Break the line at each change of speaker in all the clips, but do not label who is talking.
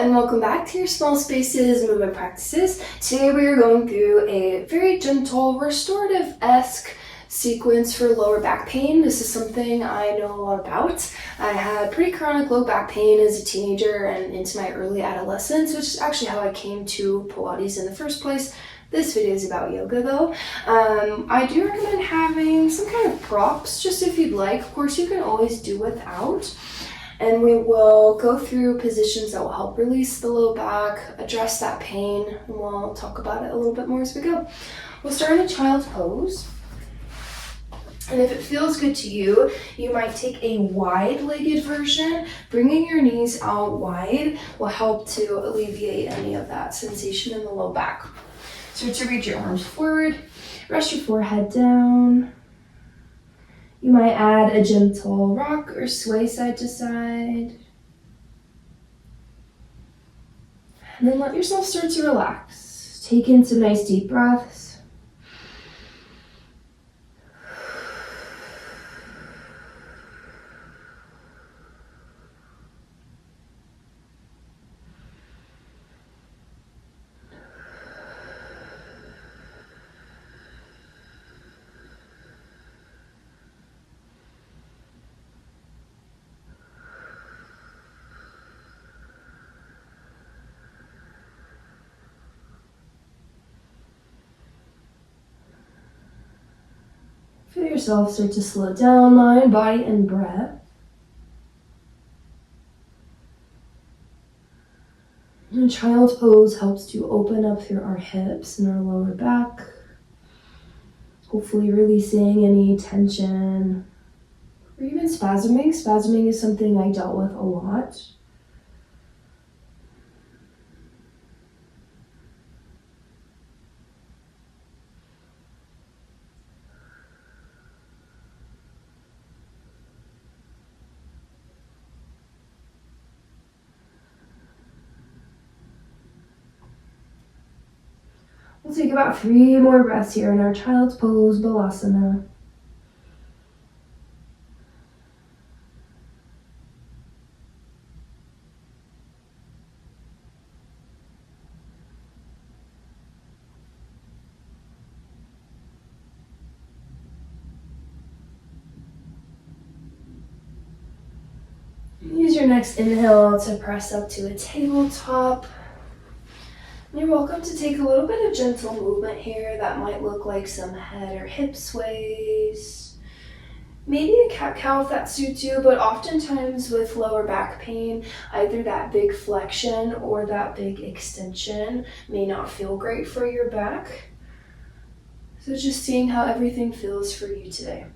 and welcome back to your Small Spaces movement practices. Today we are going through a very gentle, restorative-esque sequence for lower back pain. This is something I know a lot about. I had pretty chronic low back pain as a teenager and into my early adolescence, which is actually how I came to Pilates in the first place. This video is about yoga though. I do recommend having some kind of props, just if you'd like. Of course, you can always do without. And we will go through positions that will help release the low back, address that pain, and we'll talk about it a little bit more as we go. We'll start in a child's pose. And if it feels good to you, you might take a wide-legged version. Bringing your knees out wide will help to alleviate any of that sensation in the low back. So to reach your arms forward, rest your forehead down. You might add a gentle rock or sway side to side. And then let yourself start to relax. Take in some nice deep breaths. Feel yourself start to slow down, mind, body, and breath. And child's pose helps to open up through our hips and our lower back, hopefully releasing any tension or even spasming. Spasming is something I dealt with a lot. We'll take about 3 more breaths here in our child's pose, Balasana. Use your next inhale to press up to a tabletop. You're welcome to take a little bit of gentle movement here. That might look like some head or hip sways. Maybe a cat-cow if that suits you, but oftentimes with lower back pain, either that big flexion or that big extension may not feel great for your back. So just seeing how everything feels for you today.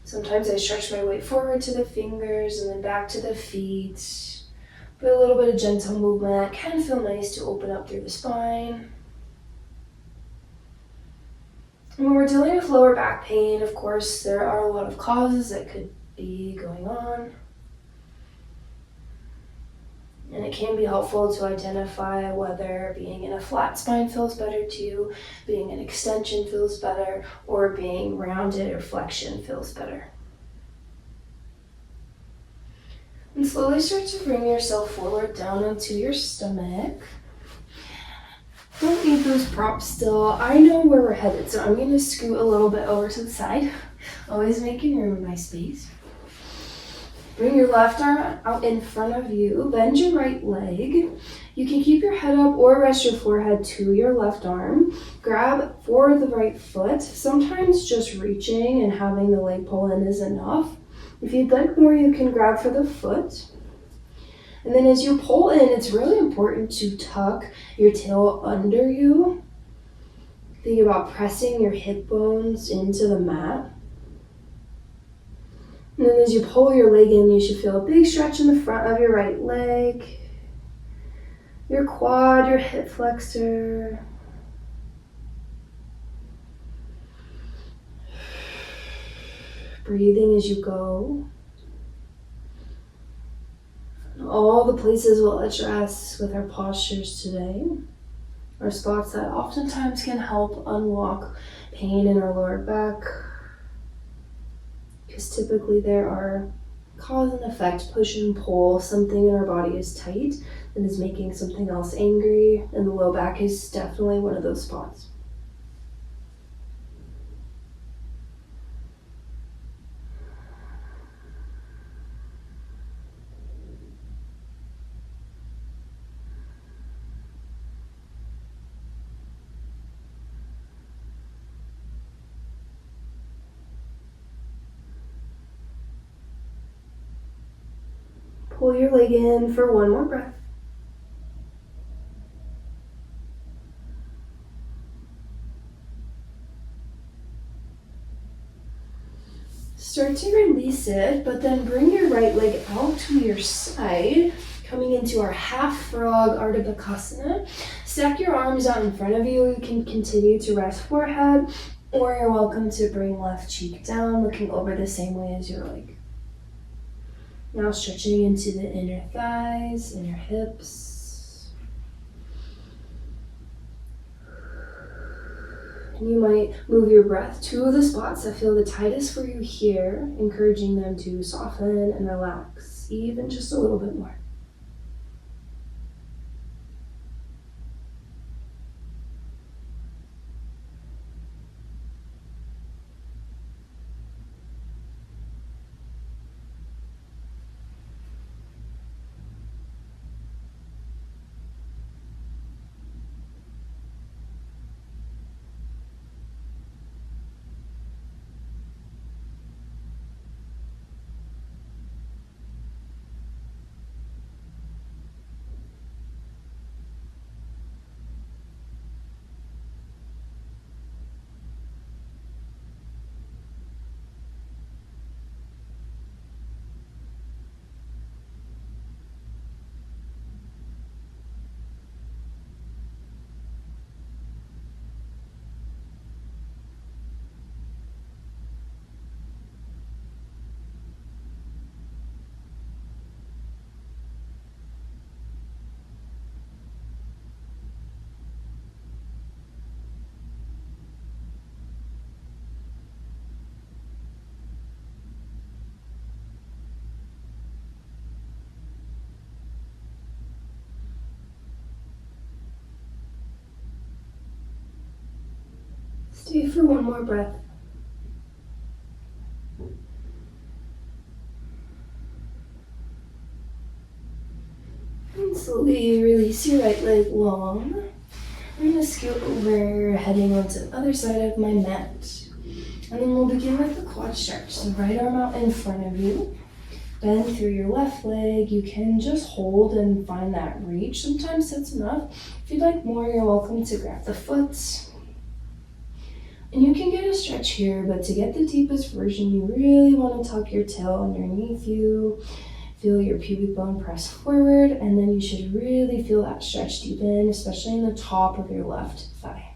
Sometimes I stretch my weight forward to the fingers and then back to the feet. But a little bit of gentle movement can feel nice to open up through the spine. And when we're dealing with lower back pain, of course, there are a lot of causes that could be going on. And it can be helpful to identify whether being in a flat spine feels better to you, being an extension feels better, or being rounded or flexion feels better. And slowly start to bring yourself forward down onto your stomach. Don't need those props still. I know where we're headed, so I'm going to scoot a little bit over to the side. Always making room in my space. Bring your left arm out in front of you. Bend your right leg. You can keep your head up or rest your forehead to your left arm. Grab for the right foot. Sometimes just reaching and having the leg pull in is enough. If you'd like more, you can grab for the foot. And then as you pull in, it's really important to tuck your tail under you. Think about pressing your hip bones into the mat. And then as you pull your leg in, you should feel a big stretch in the front of your right leg, your quad, your hip flexor. Breathing as you go. All the places we'll address with our postures today are spots that oftentimes can help unlock pain in our lower back, because typically there are cause and effect, push and pull. Something in our body is tight and is making something else angry, and the low back is definitely one of those spots. Pull your leg in for one more breath. Start to release it, but then bring your right leg out to your side, coming into our half frog Ardha Bakasana. Stack your arms out in front of you. You can continue to rest forehead, or you're welcome to bring left cheek down, looking over the same way as your leg. Now stretching into the inner thighs, inner hips. And you might move your breath to the spots that feel the tightest for you here, encouraging them to soften and relax, even just a little bit more. Stay for one more breath. And slowly release your right leg long. I'm going to scoot over, heading onto the other side of my mat. And then we'll begin with the quad stretch. So right arm out in front of you. Bend through your left leg. You can just hold and find that reach. Sometimes that's enough. If you'd like more, you're welcome to grab the foot. And you can get a stretch here, but to get the deepest version, you really want to tuck your tail underneath you. Feel your pubic bone press forward, and then you should really feel that stretch deepen, especially in the top of your left thigh.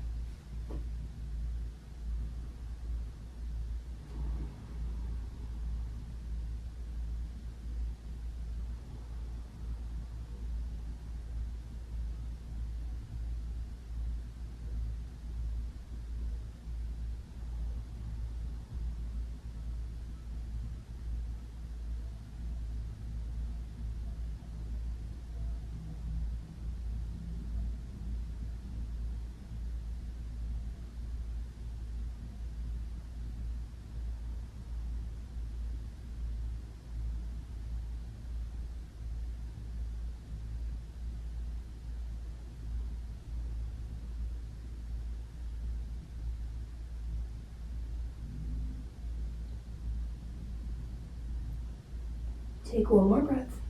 Take one more breath.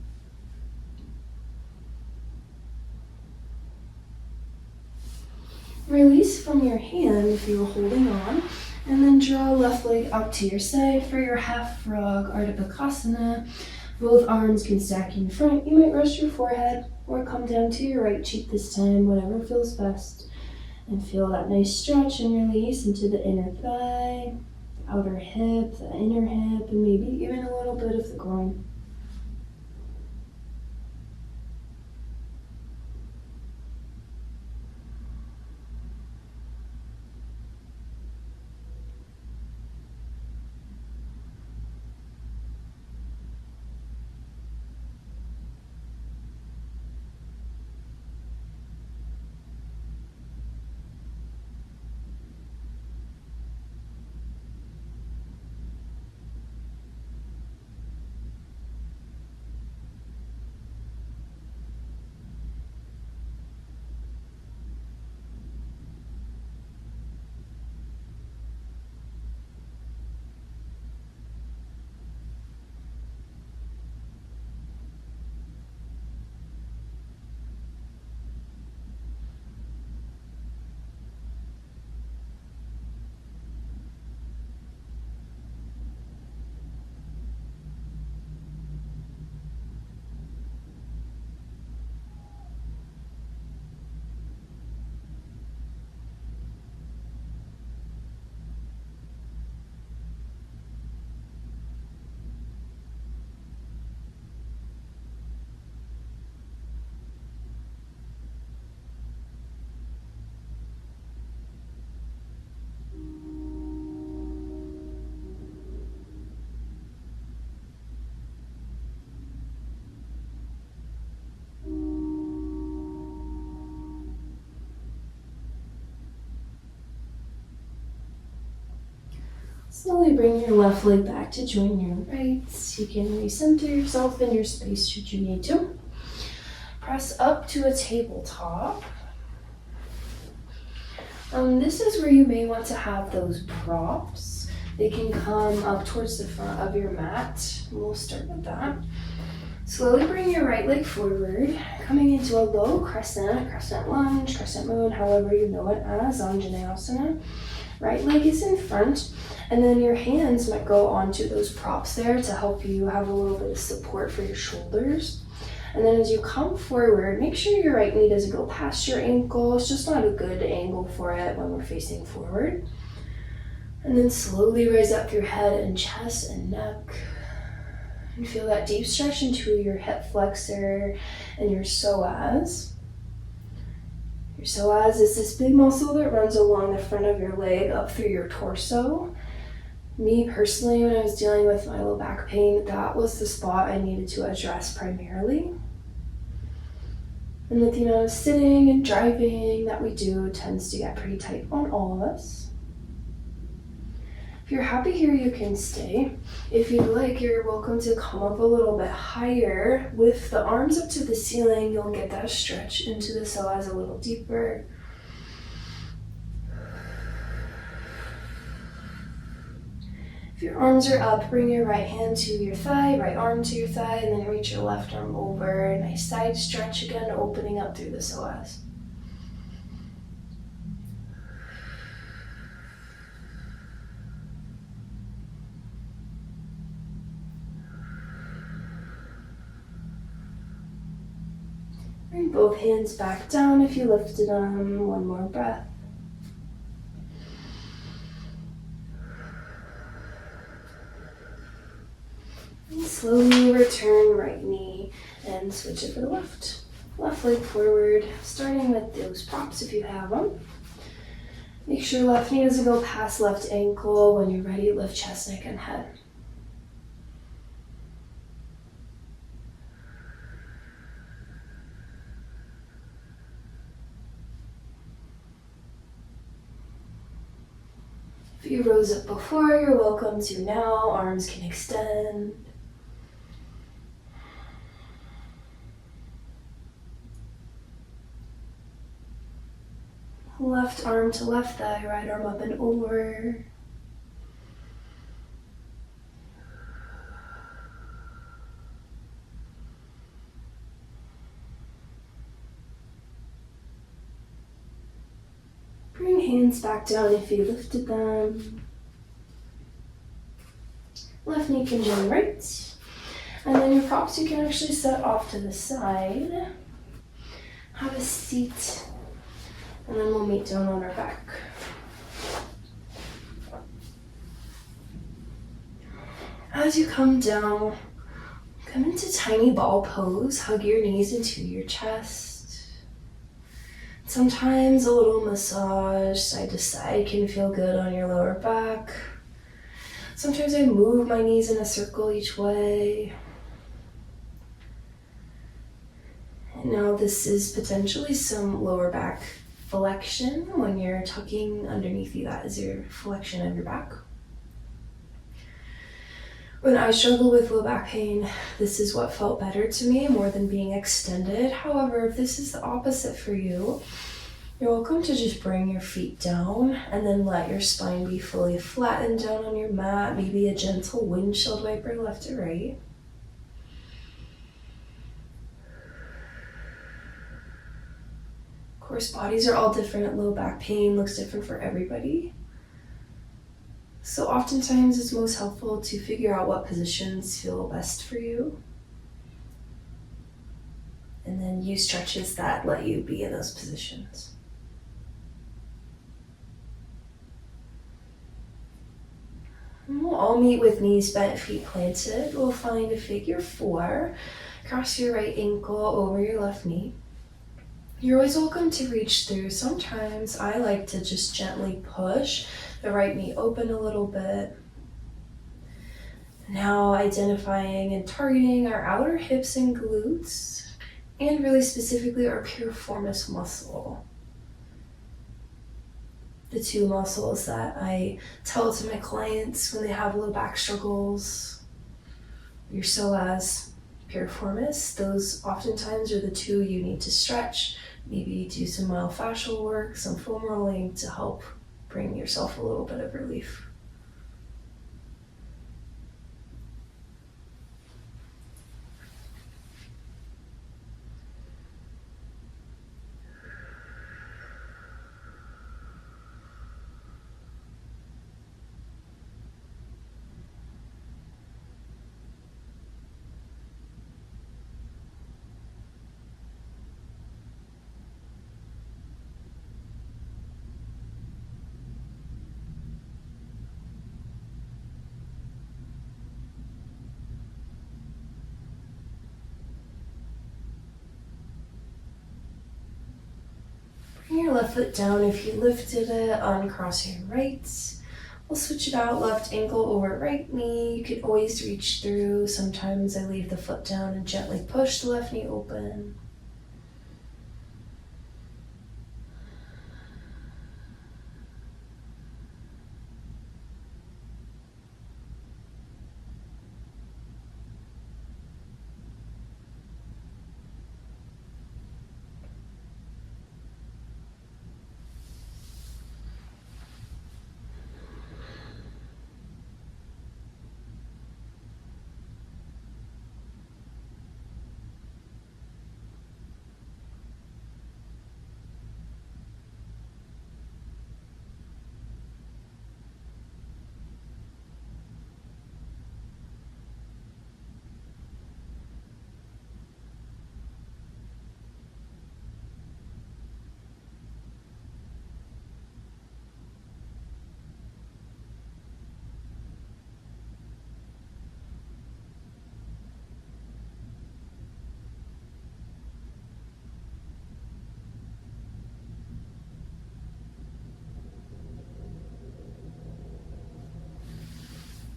Release from your hand if you were holding on, and then draw left leg out to your side for your half frog Ardha Bakasana. Both arms can stack in front. You might rest your forehead or come down to your right cheek this time, whatever feels best. And feel that nice stretch and release into the inner thigh, the outer hip, the inner hip, and maybe even a little bit of the groin. Slowly bring your left leg back to join your right. You can recenter yourself in your space should you need to. Press up to a tabletop. This is where you may want to have those props. They can come up towards the front of your mat. We'll start with that. Slowly bring your right leg forward, coming into a low crescent lunge, crescent moon, however you know it as, Anjaneyasana. Right leg is in front, and then your hands might go onto those props there to help you have a little bit of support for your shoulders. And then as you come forward, make sure your right knee doesn't go past your ankle. It's just not a good angle for it when we're facing forward. And then slowly raise up your head and chest and neck. And feel that deep stretch into your hip flexor and your psoas. Your psoas is this big muscle that runs along the front of your leg up through your torso. Me personally, when I was dealing with my low back pain, that was the spot I needed to address primarily. And with the amount of sitting and driving that we do, it tends to get pretty tight on all of us. If you're happy here, you can stay. If you'd like, you're welcome to come up a little bit higher. With the arms up to the ceiling, you'll get that stretch into the psoas a little deeper. If your arms are up, bring your right hand to your thigh, right arm to your thigh, and then reach your left arm over. Nice side stretch again, opening up through the psoas. Bring both hands back down if you lifted them. One more breath. And slowly return right knee and switch it for the left. Left leg forward, starting with those props if you have them. Make sure left knee doesn't go past left ankle. When you're ready, lift chest, neck, and head. If you rose up before, you're welcome to now. Arms can extend. Left arm to left thigh, right arm up and over. Bring hands back down if you lifted them. Left knee can join right. And then your props you can actually set off to the side. Have a seat. And then we'll meet down on our back. As you come down, come into tiny ball pose. Hug your knees into your chest. Sometimes a little massage side to side can feel good on your lower back. Sometimes I move my knees in a circle each way. And now this is potentially some lower back flexion. When you're tucking underneath you, that is your flexion of your back. When I struggle with low back pain, this is what felt better to me more than being extended. However, if this is the opposite for you, you're welcome to just bring your feet down and then let your spine be fully flattened down on your mat. Maybe a gentle windshield wiper left to right. Of course, bodies are all different. Low back pain looks different for everybody. So oftentimes it's most helpful to figure out what positions feel best for you. And then use stretches that let you be in those positions. And we'll all meet with knees bent, feet planted. We'll find a figure four. Cross your right ankle over your left knee. You're always welcome to reach through. Sometimes I like to just gently push the right knee open a little bit. Now identifying and targeting our outer hips and glutes, and really specifically our piriformis muscle. the two muscles that I tell to my clients when they have low back struggles. Your psoas piriformis, those oftentimes are the two you need to stretch, maybe do some myofascial work, some foam rolling to help bring yourself a little bit of relief. Bring your left foot down. If you lifted it, uncross your right. We'll switch it out, left ankle over right knee. You can always reach through. Sometimes I leave the foot down and gently push the left knee open.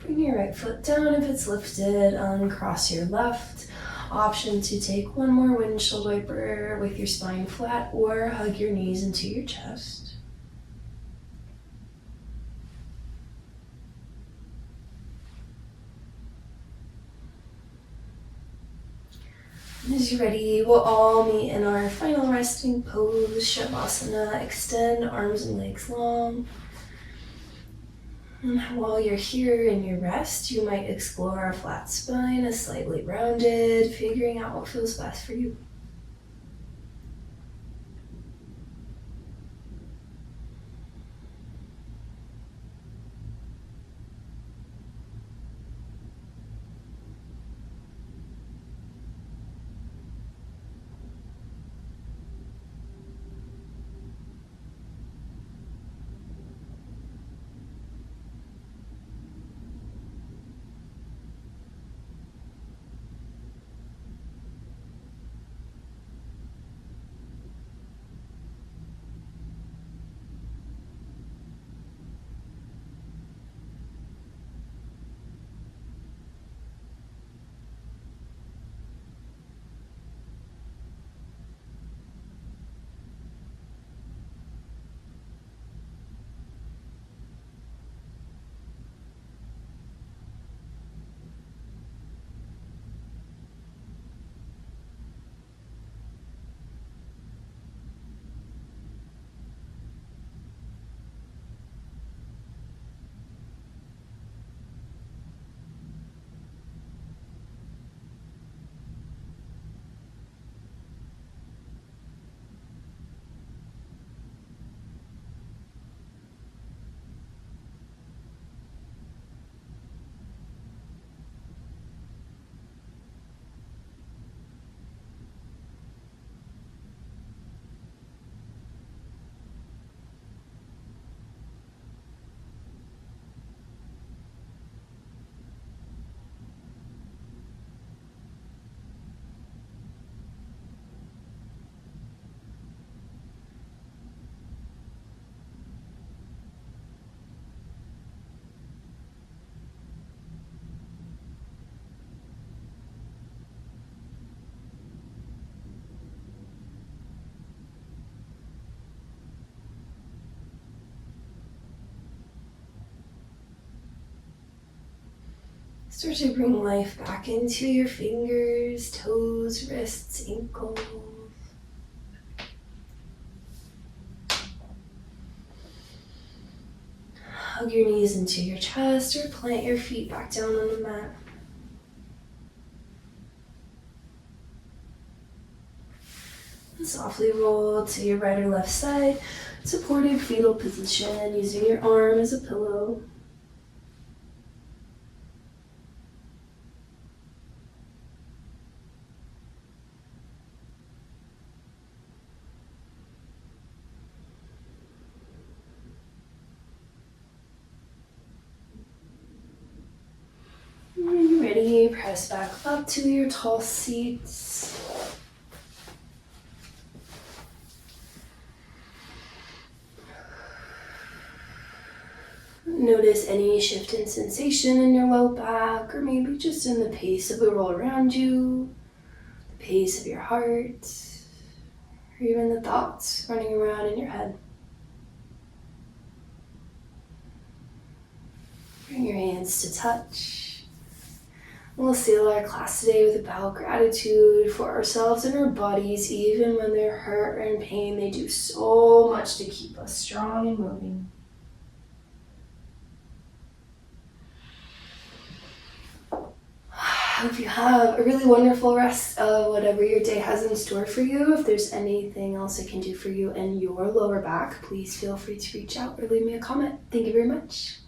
Bring your right foot down if it's lifted, uncross your left. Option to take one more windshield wiper with your spine flat or hug your knees into your chest. As you're ready, we'll all meet in our final resting pose, Shavasana. Extend arms and legs long. And while you're here in your rest, you might explore a flat spine, a slightly rounded, figuring out what feels best for you. Start to bring life back into your fingers, toes, wrists, ankles. Hug your knees into your chest or plant your feet back down on the mat. And softly roll to your right or left side, supported fetal position, using your arm as a pillow. When you're ready, press back up to your tall seats. Notice any shift in sensation in your low back, or maybe just in the pace of the world around you, the pace of your heart, or even the thoughts running around in your head. Bring your hands to touch. We'll seal our class today with about gratitude for ourselves and our bodies. Even when they're hurt or in pain, they do so much to keep us strong and moving. I hope you have a really wonderful rest of whatever your day has in store for you. If there's anything else I can do for you in your lower back, please feel free to reach out or leave me a comment. Thank you very much.